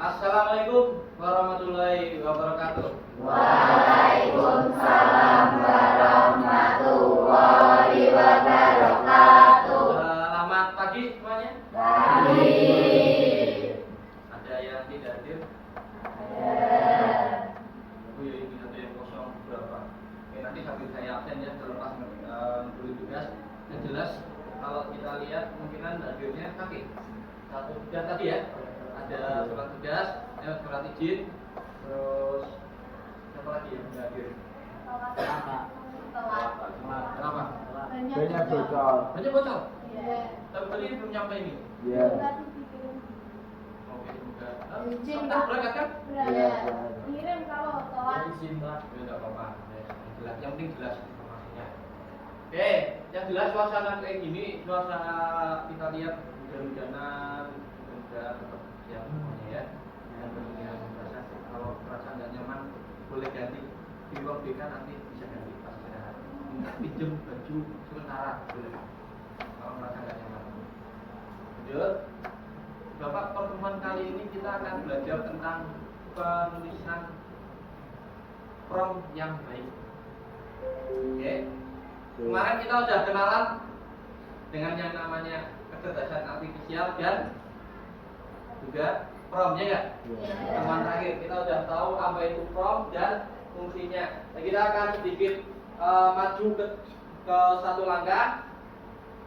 Assalamualaikum warahmatullahi wabarakatuh. Waalaikumsalam warahmatullahi wabarakatuh. Selamat pagi semuanya. Pagi. Ada yang tidak hadir? Ada. Oh iya, ini ada yang kosong berapa? Oke, nanti sambil saya absen ya selepas tulis tugas. Yang jelas kalau kita lihat kemungkinan hadirnya kaki. Satu tugas tadi ya. Ada surat tugas, surat izin, terus apa lagi yang tidak hadir? Kenapa? Banyak bocor. Banyak bocor. Iya. Tapi tadi belum nyampe ini. Iya. Oke, semoga. Izin, Kita Pak. berangkat kan? Berada. Kirim kalau telat. Izin Pak. Ya enggak apa-apa. Yang jelas, yang penting jelas informasinya. Oke, yang jelas suasana kayak gini, suasana kita lihat hujan-hujanan, juga tetap siap semuanya ya. Dan kemudian merasa kalau merasa nggak nyaman boleh ganti di ruang BK, nanti bisa ganti pas istirahat. Minta pinjem baju sementara boleh. Kalau merasa nggak nyaman. Lanjut. Bapak, pertemuan kali ini kita akan belajar tentang penulisan prompt yang baik. Oke. Kemarin kita sudah kenalan dengan yang namanya kecerdasan artifisial dan juga prompt, ya nggak? Teman terakhir kita sudah tahu apa itu prompt dan fungsinya. Nah, kita akan sedikit maju ke satu langkah,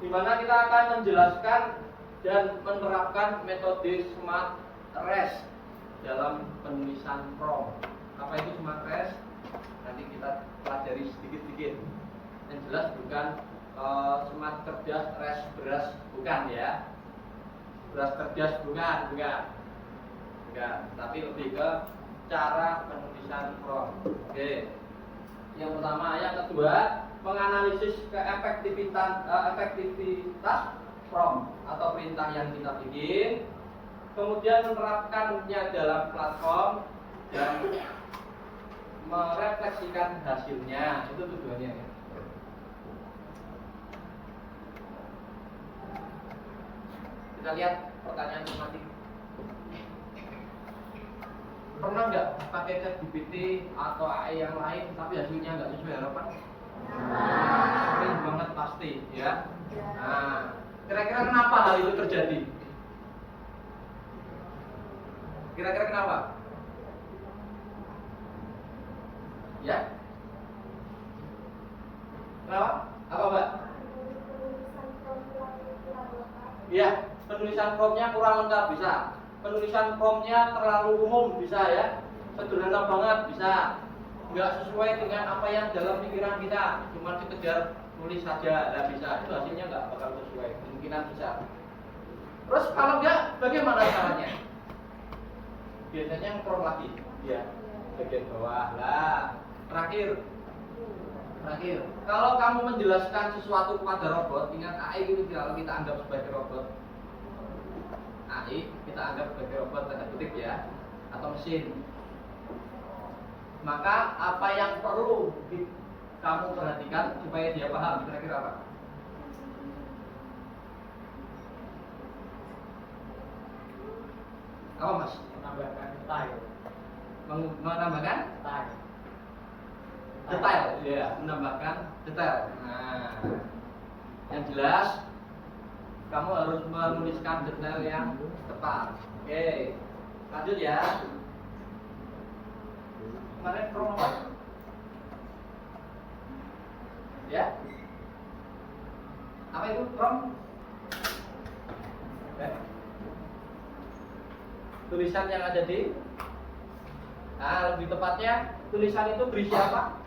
di mana kita akan menjelaskan dan menerapkan metode Smart REST dalam penulisan prompt. Apa itu Smart REST? Nanti kita pelajari sedikit-sedikit. Yang jelas bukan smart cerdas REST beras, bukan ya. Beras cerdas bukan. Tapi lebih ke cara penulisan prompt. Oke. Yang pertama, yang kedua, menganalisis efektivitas prompt atau perintah yang kita bikin, kemudian menerapkannya dalam platform dan merefleksikan hasilnya. Itu tujuannya ya. Kita lihat pertanyaan tematik. Pernah nggak pakai ChatGPT atau AI yang lain tapi hasilnya nggak sesuai harapan? Sering banget pasti ya. Nah, kira-kira kenapa hal itu terjadi? Kira-kira kenapa? Ya? Kenapa? Apa Mbak? Ya, penulisan promptnya kurang lengkap bisa. Penulisan promptnya terlalu umum bisa ya. Sederhana banget bisa. Nggak sesuai dengan apa yang dalam pikiran kita. Cuma sekedar tulis saja, nggak bisa. Itu hasilnya nggak bakal sesuai. Kemungkinan bisa. Terus kalau nggak, bagaimana caranya? Biasanya prompt lagi. Ya, bagian bawah lah. Terakhir, kalau kamu menjelaskan sesuatu kepada robot, ingat AI itu kalau kita anggap sebagai robot. AI kita anggap sebagai robot tanda kutip ya, atau mesin. Maka apa yang perlu kamu perhatikan supaya dia paham? Kira-kira apa? Apa Mas? Menambahkan detail. Menambahkan? Detail, ya, menambahkan detail. Nah, yang jelas kamu harus menuliskan detail yang tepat. Oke, lanjut ya. Kemarin prompt apa? Ya? Apa itu prompt? Tulisan yang ada di, nah lebih tepatnya tulisan itu berisi apa?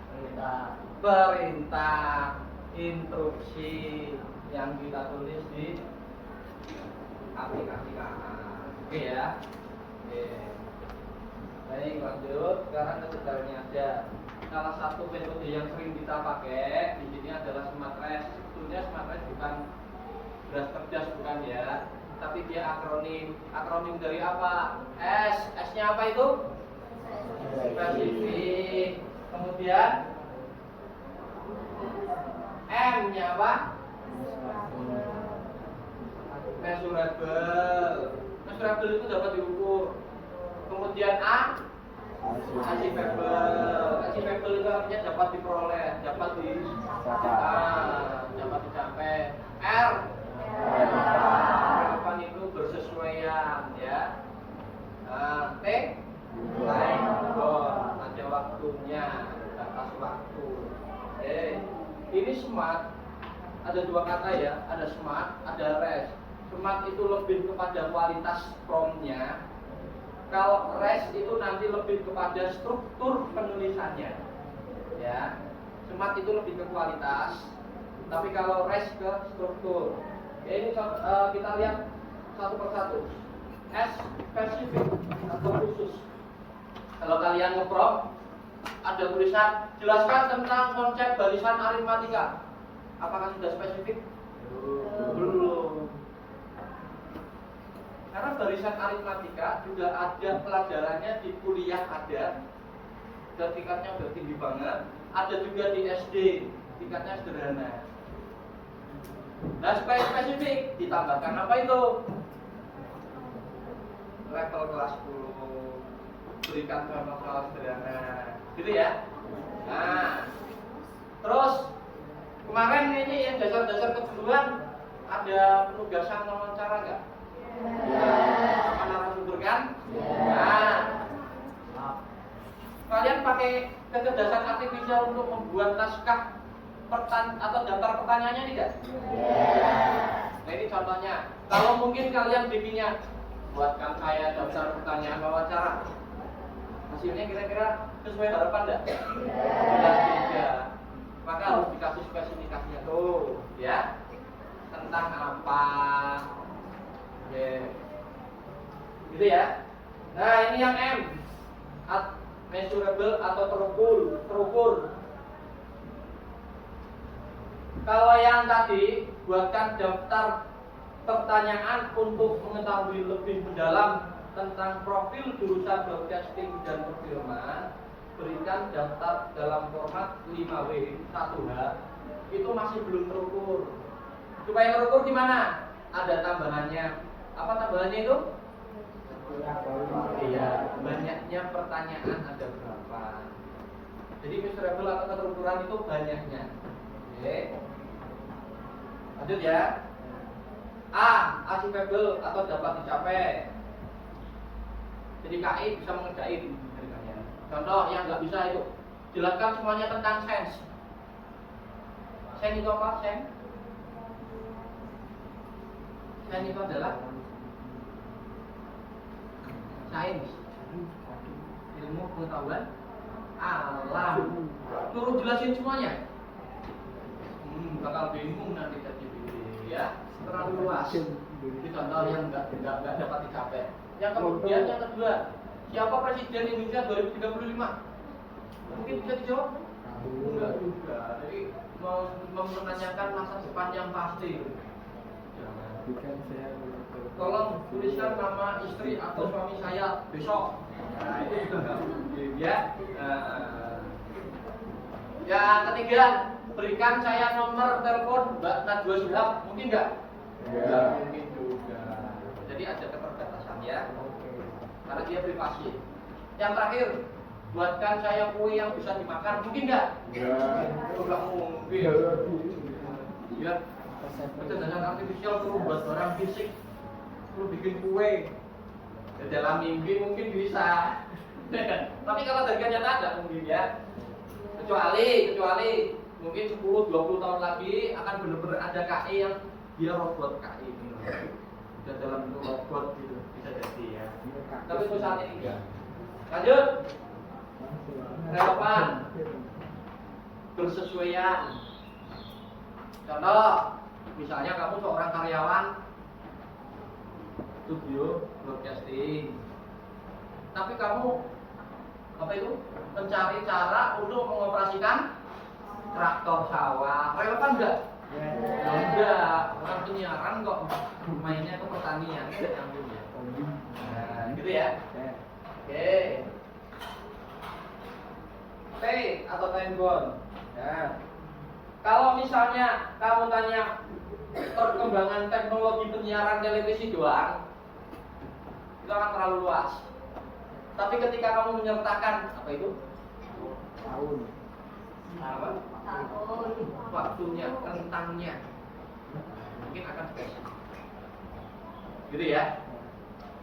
Perintah, instruksi yang kita tulis di aplikasi kanan. Oke ya. Oke. Baik, lanjut. Sekarang kedetailnya aja. Salah satu metode yang sering kita pakai di sini adalah Smart REST. Sebetulnya Smart REST bukan beras cerdas, bukan ya. Tapi dia akronim. Akronim dari apa? S. S-nya apa itu? Spesifik. Kemudian M-nya apa? Measurable. Measurable itu dapat diukur. Achievable itu artinya dapat diperoleh, dapat dicapai. R relevan itu bersesuaian ya. T time goal, ada waktunya, batas waktu. Ini smart, ada dua kata ya, ada smart, ada rest. Smart itu lebih kepada kualitas promnya. Kalau rest itu nanti lebih kepada struktur penulisannya. Ya, smart itu lebih ke kualitas, tapi kalau rest ke struktur. Ya, ini kita lihat satu persatu. S spesifik atau khusus. Kalau kalian ngeprompt, ada tulisan jelaskan tentang konsep barisan aritmatika. Apakah sudah spesifik? Belum. Karena barisan aritmatika juga ada pelajarannya di kuliah ada, dan tingkatnya udah tinggi banget. Ada juga di SD, tingkatnya sederhana. Nah, supaya spesifik ditambahkan apa itu? Level kelas 10, berikan contoh soal sederhana, gitu ya. Nah, terus kemarin ini yang dasar-dasar keduluan ada penugasan wawancara nggak? Sama narasumber kan? Nah, kalian pakai kecerdasan artifisial untuk membuat naskah atau daftar pertanyaannya tidak? Nah, ini contohnya. Kalau mungkin kalian bikinnya, buatkan saya daftar pertanyaan wawancara. Hasilnya kira-kira sesuai harapan enggak? Tidak. Maka harus dikasih spesifikasinya tuh, ya. Tentang apa? Gitu ya. Nah, ini yang M. Measurable atau terukur. Kalau yang tadi, buatkan daftar pertanyaan untuk mengetahui lebih mendalam tentang profil jurusan broadcasting dan perfilman. Berikan daftar dalam format 5W 1H. Itu masih belum terukur. Supaya terukur gimana? Ada tambahannya. Apa tambahannya itu? Iya, banyaknya pertanyaan ada berapa. Jadi measurable atau keterukuran itu banyaknya. Oke. Lanjut ya. A, achievable atau dapat dicapai. Jadi KI bisa mengerjain. Contoh yang nggak bisa itu, jelaskan semuanya tentang sense. Sense itu apa? Sense itu adalah sains, ilmu pengetahuan alam. Turun jelasin semuanya. Bakal bingung nanti ya, terlalu luas. Itu contoh yang nggak dapat dicapai. Yang kemudian yang kedua, siapa presiden Indonesia 2035? Mungkin bisa dijawab? Enggak juga. Jadi mau menanyakan masa depan yang pasti. Tolong tuliskan nama istri atau suami saya besok. Nah, itu juga nggak mungkin ya. Yang ketiga, berikan saya nomor telepon Mbak Najwa Shihab. Mungkin nggak? Nggak mungkin juga. Jadi ada keterbatasan ya. Karena dia privasi. Yang terakhir, buatkan saya kue yang bisa dimakan. Mungkin nggak? Nggak mungkin. Ya. Kecerdasan artifisial perlu buat barang fisik, perlu bikin kue. Dalam mimpi mungkin bisa. Tapi kalau dari kenyataan tidak mungkin ya. Kecuali mungkin 10-20 tahun lagi akan benar-benar ada KI yang dia robot KI ini. Dan dalam bentuk robot gitu bisa jadi ya. Tapi untuk saat ini enggak. Lanjut. Relevan. Bersesuaian. Contoh, misalnya kamu seorang karyawan studio broadcasting, tapi kamu apa itu mencari cara untuk mengoperasikan traktor sawah, relevan enggak? Enggak, orang penyiaran kok mainnya ke pertanian, tidak nyambung ya. Nah, gitu ya. Oke. T atau time bound. Nah, kalau misalnya kamu tanya perkembangan teknologi penyiaran televisi doang, itu akan terlalu luas. Tapi ketika kamu menyertakan apa itu? Tahun. Apa? Tahun. Waktunya, rentangnya, mungkin akan spesifik. Gitu ya?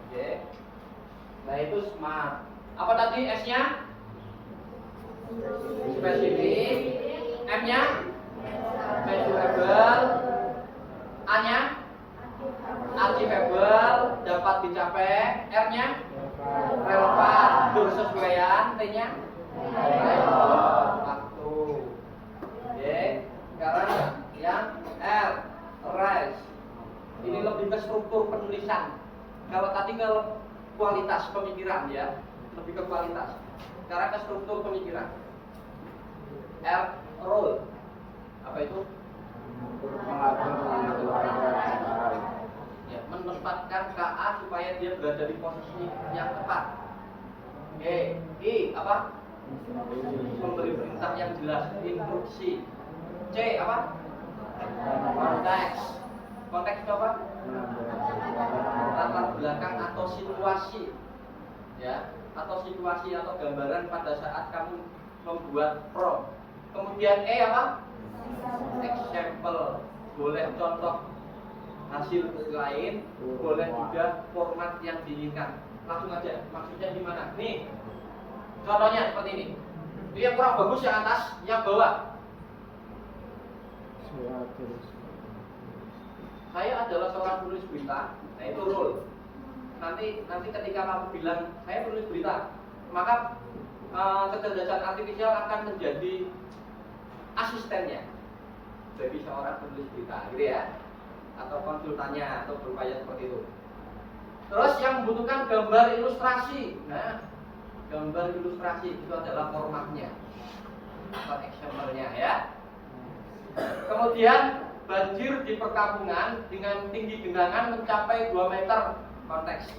Oke. Nah itu smart. Apa tadi S-nya? Spesifik. M-nya? Measurable. A-nya? Achievable, dapat dicapai. R-nya? Relevan, bersesuaian. T-nya? Waktu. Oke. Sekarang yang R, rise. Ini lebih ke struktur penulisan. Kalau tadi ke kualitas pemikiran ya, lebih ke kualitas. Sekarang ke struktur pemikiran. R, role. Apa itu? Ya, menempatkan KA supaya dia berada di posisi yang tepat. Oke, I apa? Memberi perintah yang jelas, instruksi. C apa? Konteks. Konteks itu apa? Latar belakang atau situasi. Ya, atau situasi atau gambaran pada saat kamu membuat prompt. Kemudian E apa? Example. Boleh contoh hasil lain, boleh juga format yang diinginkan. Langsung aja, maksudnya gimana? Nih, contohnya seperti ini. Ini yang kurang bagus yang atas, yang bawah. Saya adalah seorang penulis berita. Nah itu role. Nanti ketika kamu bilang saya penulis berita, maka kecerdasan artifisial akan menjadi asistennya bagi seorang penulis berita, gitu ya, atau konsultannya, atau berupaya seperti itu. Terus yang membutuhkan gambar ilustrasi. Nah, gambar ilustrasi itu adalah formatnya atau XML-nya ya. Kemudian banjir di perkampungan dengan tinggi genangan mencapai 2 meter. Konteks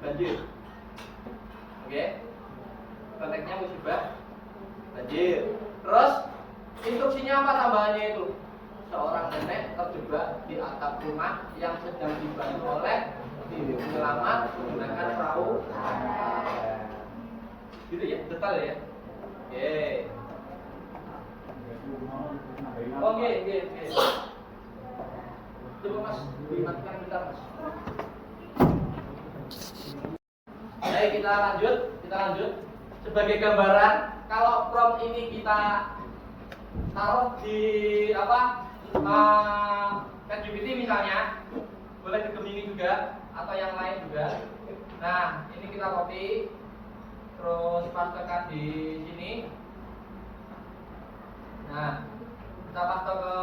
banjir. Oke. Konteksnya musibah banjir. Terus instruksinya apa tambahannya itu? Seorang nenek terjebak di atap rumah yang sedang dibantu oleh tim penyelamat menggunakan perahu. Gitu ya, detail ya. Oke. Oke. Coba Mas, dimatikan bentar Mas. Baik, kita lanjut. Sebagai gambaran, kalau prompt ini kita taruh di ChatGPT misalnya, boleh di Gemini juga atau yang lain juga. Nah, ini kita copy, terus pastekan di sini. Nah, kita paste ke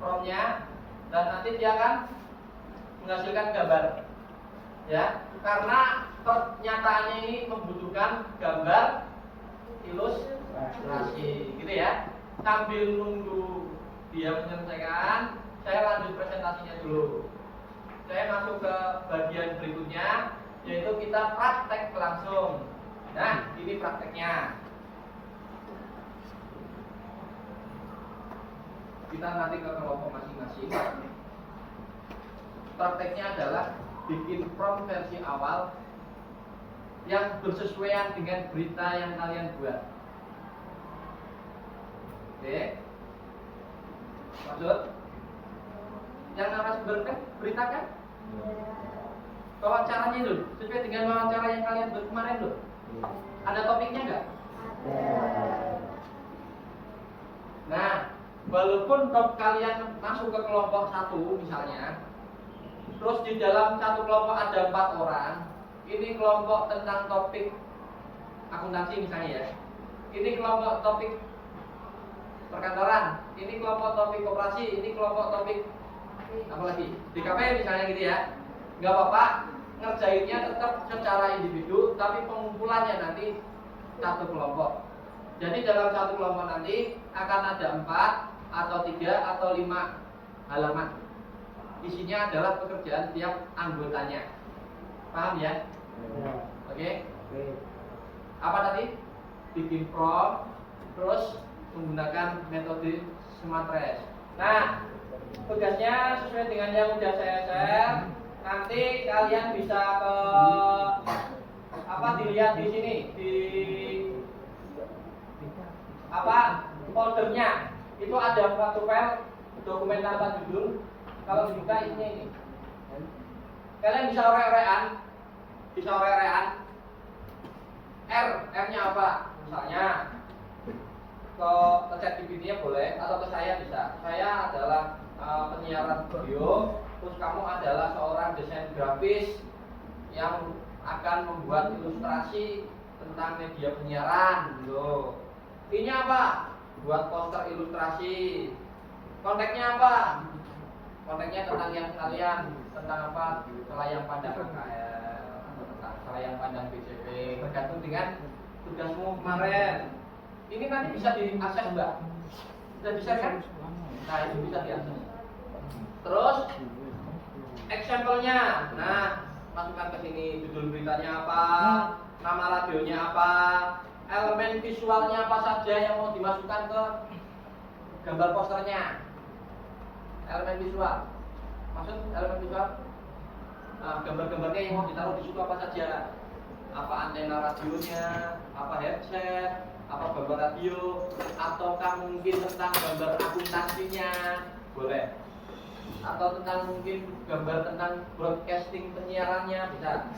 promptnya, dan nanti dia akan menghasilkan gambar. Ya, karena pernyataannya ini membutuhkan gambar ilustrasi, gitu ya. Sambil nunggu dia menyelesaikan, saya lanjut presentasinya dulu. Saya masuk ke bagian berikutnya, yaitu kita praktek langsung. Nah, ini prakteknya. Kita nanti ke kelompok masing-masing. Prakteknya adalah bikin prompt versi awal yang bersesuaian dengan berita yang kalian buat. Oke. Maksud? Yang narasumber kan berita kan? Wawancaranya itu sesuai dengan wawancara yang kalian buat kemarin loh. Ada topiknya nggak? Nah, walaupun kalian masuk ke kelompok 1 misalnya, terus di dalam satu kelompok ada 4 orang, ini kelompok tentang topik akuntansi misalnya ya, ini kelompok topik perkantoran, ini kelompok topik koperasi, ini kelompok topik apa lagi, DKP misalnya gitu ya. Nggak apa-apa, ngerjainnya tetap secara individu, tapi pengumpulannya nanti satu kelompok. Jadi dalam satu kelompok nanti akan ada 4 atau 3 atau 5 halaman. Isinya adalah pekerjaan tiap anggotanya. Paham ya? Oke. Apa tadi? Bikin prompt, terus menggunakan metode SmartRes. Nah, tugasnya sesuai dengan yang sudah saya share. Nanti kalian bisa ke dilihat di sini di apa foldernya itu ada satu file dokumen tanpa judul. Kalau dibuka isinya ini. Kalian bisa orek-orekan, R-nya apa? Misalnya ke ChatGPT-nya boleh atau ke saya bisa. Saya adalah penyiaran video, terus kamu adalah seorang desain grafis yang akan membuat ilustrasi tentang media penyiaran gitu. Ini apa? Buat poster ilustrasi. Konteksnya apa? Konteksnya tentang yang kalian, tentang apa? Selayang pandang KKL, tentang selayang pandang BCP, tergantung dengan tugasmu kemarin. Ini nanti bisa diakses Mbak? Sudah bisa kan? Nah itu bisa diakses. Terus example-nya, nah masukkan ke sini judul beritanya apa, nama radionya apa, elemen visualnya apa saja yang mau dimasukkan ke gambar posternya. Elemen visual, maksud elemen visual, gambar-gambarnya yang mau ditaruh di situ apa saja, apa antena radionya, apa headset, apa gambar radio, ataukah mungkin tentang gambar akuntansinya, boleh. Atau tentang mungkin gambar tentang broadcasting penyiarannya bisa.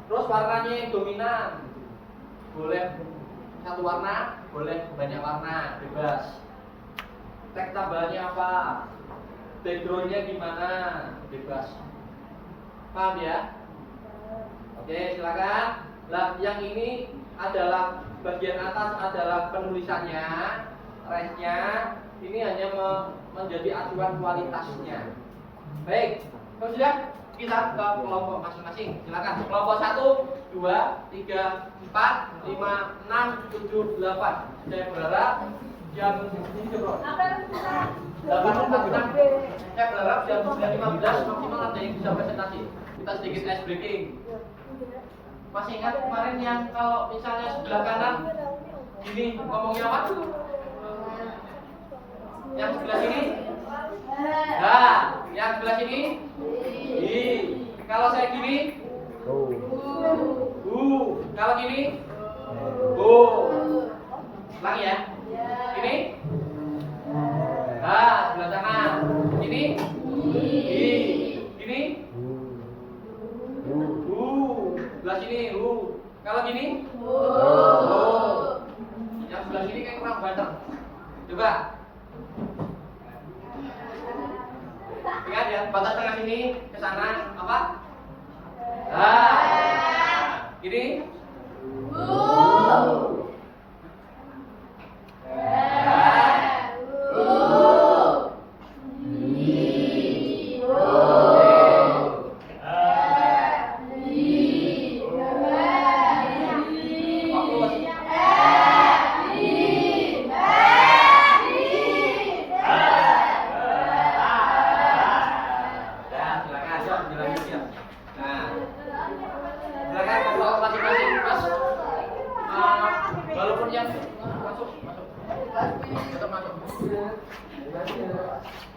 Terus warnanya yang dominan, boleh satu warna, boleh banyak warna, bebas. Teks tambahannya apa, backgroundnya gimana, bebas. Paham ya? Oke, silakan. Lah, yang ini adalah bagian atas adalah penulisannya, resnya. Ini hanya menjadi acuan kualitasnya. Baik, terus sudah kita ke kelompok masing-masing. Silakan. Kelompok 1, 2, 3, 4, 5, 6, 7, 8. Saya berharap jam ini bro. 8.46. Saya berharap jam 9.15 maksimal ada yang bisa presentasi. Kita sedikit ice breaking. Masih ingat kemarin yang kalau misalnya sebelah kanan gini ngomongnya apa? Yang sebelah sini? Nah, yang sebelah sini? I. Kalau saya gini? Kalau gini? Lagi ya? Ini? Nah, sebelah sana. Ini? I. Ini? Sebelah sini? Kalau gini? Yang sebelah sini kayak kurang banter. Coba. Ingat ya, batas tengah sini ke sana apa? Gini?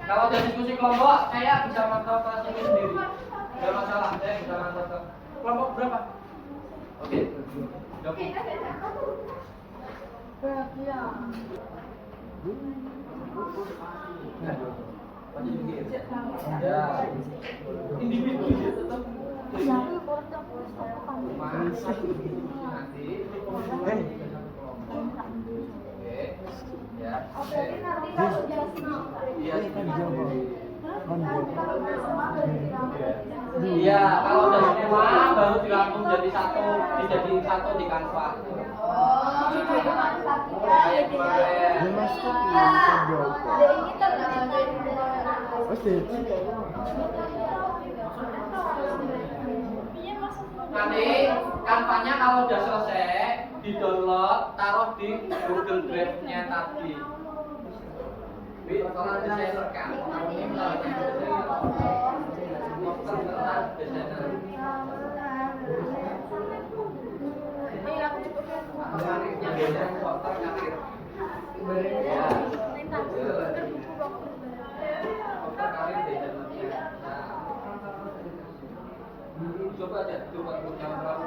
Kalau ada diskusi kelompok, saya bisa mantau kelas ini sendiri. Tidak masalah, saya bisa mantau ke kelompok berapa? Oke, 20. Ya, individu tetap. Nanti. Iya, kalau udah semua baru dirangkum jadi satu, dijadiin satu di Canva. Kayak kemarin. Nanti Canva-nya kalau udah selesai, di-download, taruh di Google Drive-nya tadi. Kalau desainer kan, ini desainer. Karirnya beda, poster karir. Ya. Poster karir desainernya. Coba aja, coba jangan terlalu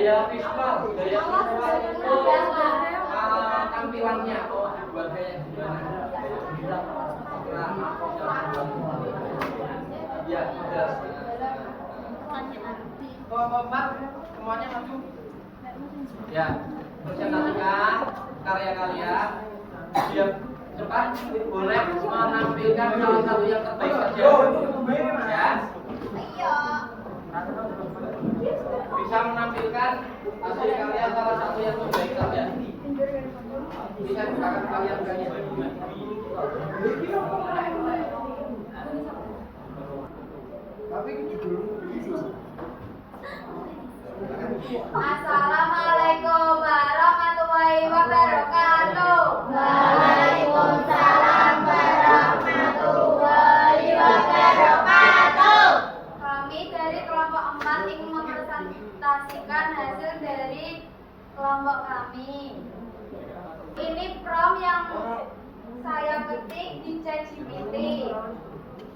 Gaya visual itu tampilannya. Oh, buat kayak gimana? Ya, jelas. Kelompok 4 semuanya maju. Ya, presentasikan karya kalian. Siap, cepat. Boleh menampilkan salah satu yang terbaik saja. Ya. Bisa menampilkan hasil karya salah satu yang terbaik saja. Bisa bukakan kalian kalian. Assalamualaikum warahmatullahi wabarakatuh. Waalaikumsalam warahmatullahi wabarakatuh. Kami dari kelompok 4 ingin mempresentasikan hasil dari kelompok kami. Ini prom yang saya ketik di ChatGPT.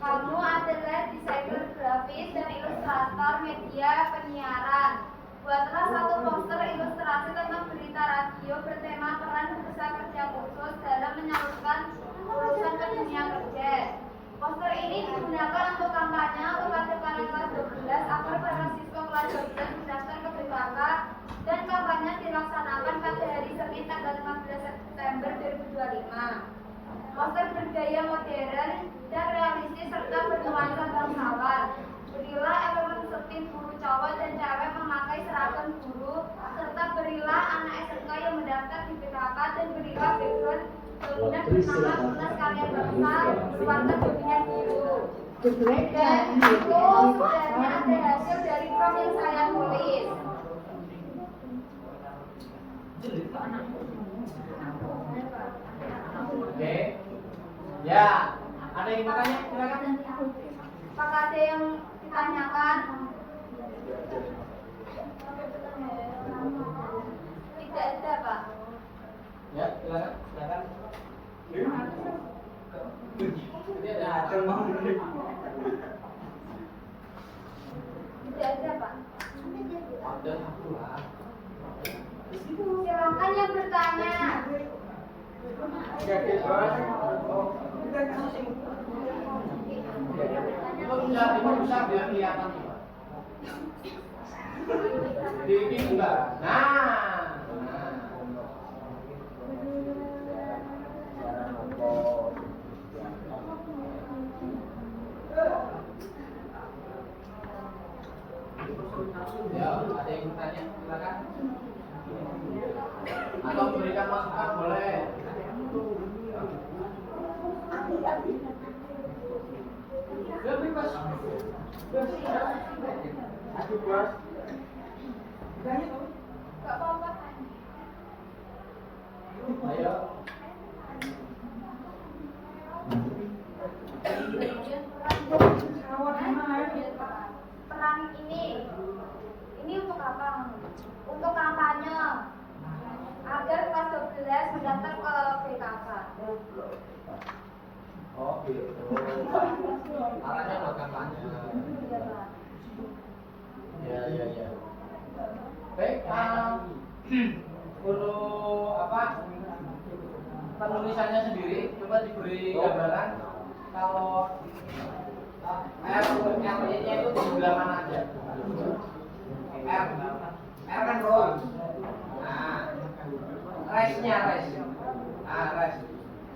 Kamu adalah desainer grafis dan ilustrator media penyiaran. Buatlah satu poster ilustrasi tentang berita radio bertema peran besar kerja khusus dalam menyalurkan urusan ke dunia kerja. Poster ini digunakan untuk kampanye kepada para kelas 12 agar para siswa kelas 12 mendaftar ke BKK, dan kampanye dilaksanakan pada hari Senin tanggal 15 September 2025. Poster bergaya modern dan realistis serta bernuansa bangsawan. Berilah elemen seperti guru cowok dan cewek memakai seragam guru, serta berilah anak SMK yang mendaftar di BKK, dan berilah background bangunan bernama Tunas Karya Bangsa berwarna dominan biru. Dan itu sebenarnya ada hasil dari prom yang saya tulis. Oke. Ya, ada yang bertanya? Silakan. Apakah ada yang ditanyakan? Tidak ada, Pak. Ya, silakan. Silakan. Tidak ada. Tidak ada, Pak. Ada satu lah. Silakan yang bertanya. Itu bisa biar kelihatan. Di ini enggak. Nah. Ya, ada yang bertanya, silakan. Atau memberikan masukan boleh. Ya, bebas. Aduh, Bos. Enggak apa-apa. Ayo. Peran ini untuk apa? Untuk kampanye agar kelas 12 mendaftar ke BKK. Oh, gitu. Arahnya buat kampanye. Ya. Baik, untuk apa? Penulisannya sendiri coba diberi gambaran kalau R-nya itu di sebelah mana aja? R kan roll. Nah, res-nya. Nah, res.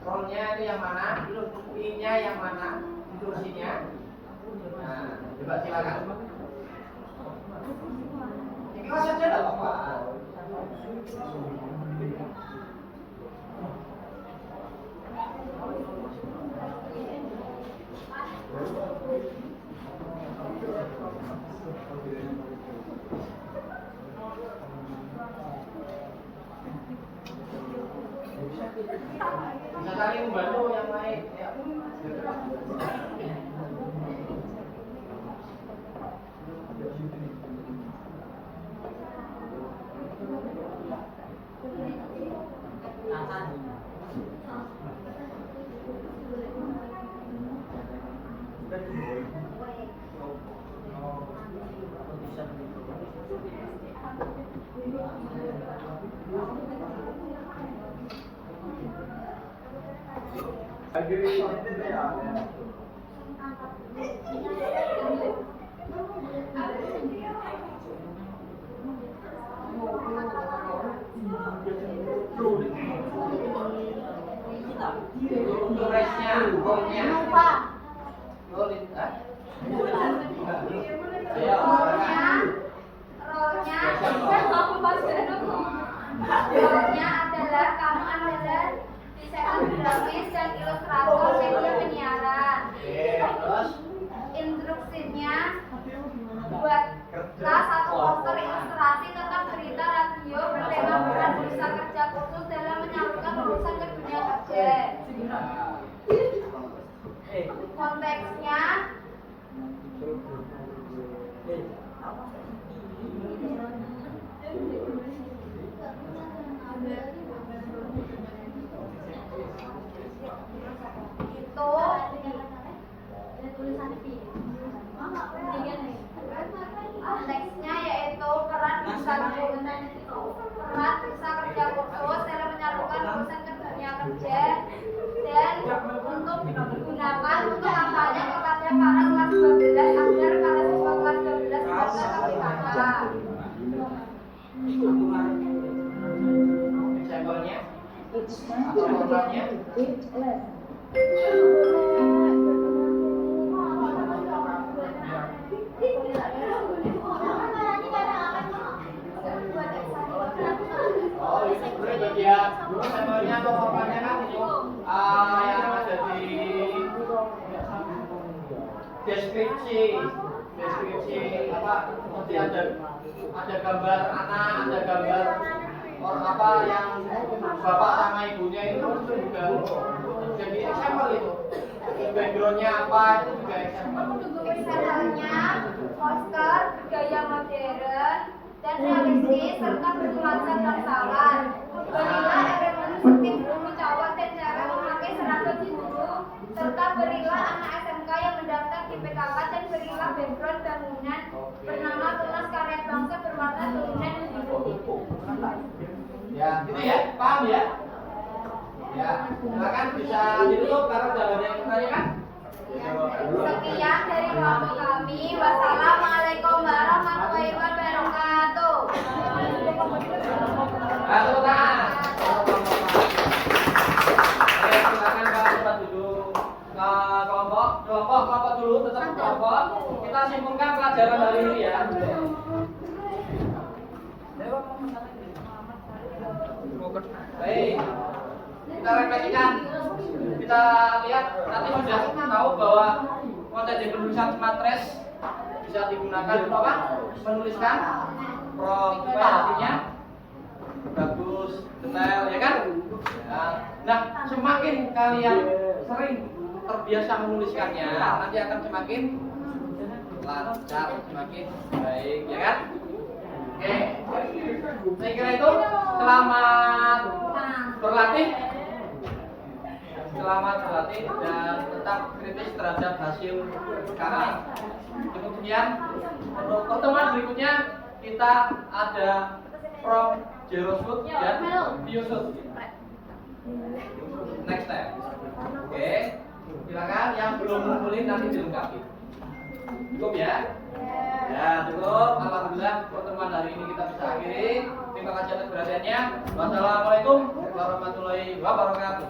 Roll-nya itu yang mana? I-nya yang mana? Kursinya. Nah, coba silakan. Ikhlas saja enggak apa-apa. Bisa saling membantu yang lain. Ya. Untuk race-nya, goalnya. Lupa. Goal itu, ah? Role-nya adalah kamu adalah desainer grafis dan ilustrator media penyiaran. Terus Instruksinya buatlah satu poster ilustrasi tentang berita radio bertema peran bisa kerja khusus dalam menyalurkan urusan ke dunia kerja. Konteksnya konteksnya yaitu peran bisa kerja khusus dalam menyalurkan urusan ke dunia kerja dan untuk digunakan untuk kampanye kepada para kelas 12 agar para siswa kelas 12 supporter KPKK. sampelnya, sampelnya. Oh, itu sebenarnya bagian sampelnya atau papannya kan itu yang ada di deskripsi apa nanti ada gambar anak, ada gambar orang apa yang bapak sama ibunya itu juga jadi example itu backgroundnya apa itu juga example. Eksempelnya poster bergaya modern dan realistis serta bernuansa bangsawan. Berilah elemen seperti guru cowok dan cara memakai seragam guru serta berilah anak SMK yang mendaftar di PKK dan berilah background bangunan bernama Tunas Karya Bangsa berwarna turunan biru. Ya, gitu ya, paham ya? Ya, silakan bisa ditutup karena udah ada yang bertanya kan? Sekian dari kelompok kami. Wassalamualaikum warahmatullahi wabarakatuh. Tepuk tangan. Oke, silakan kalau cepat duduk. Kelompok dulu, tetap kelompok. Kita simpulkan pelajaran hari ini ya. Baik, kita refleksikan. Kita lihat nanti sudah tahu bahwa metode penulisan smart trace bisa digunakan untuk apa? Menuliskan prompt supaya hasilnya bagus, detail, ya kan? Nah, semakin kalian sering terbiasa menuliskannya, nanti akan semakin lancar, semakin baik, ya kan? Oke, saya kira itu selamat berlatih, dan tetap kritis terhadap hasil KA. Kemudian untuk pertemuan berikutnya kita ada from Jeroshoot dan Bioshoot. Next time. Oke, silakan yang belum ngumpulin nanti dilengkapi. Cukup ya? Ya, cukup. Alhamdulillah pertemuan hari ini kita bisa akhiri. Terima kasih atas perhatiannya. Wassalamualaikum warahmatullahi wabarakatuh.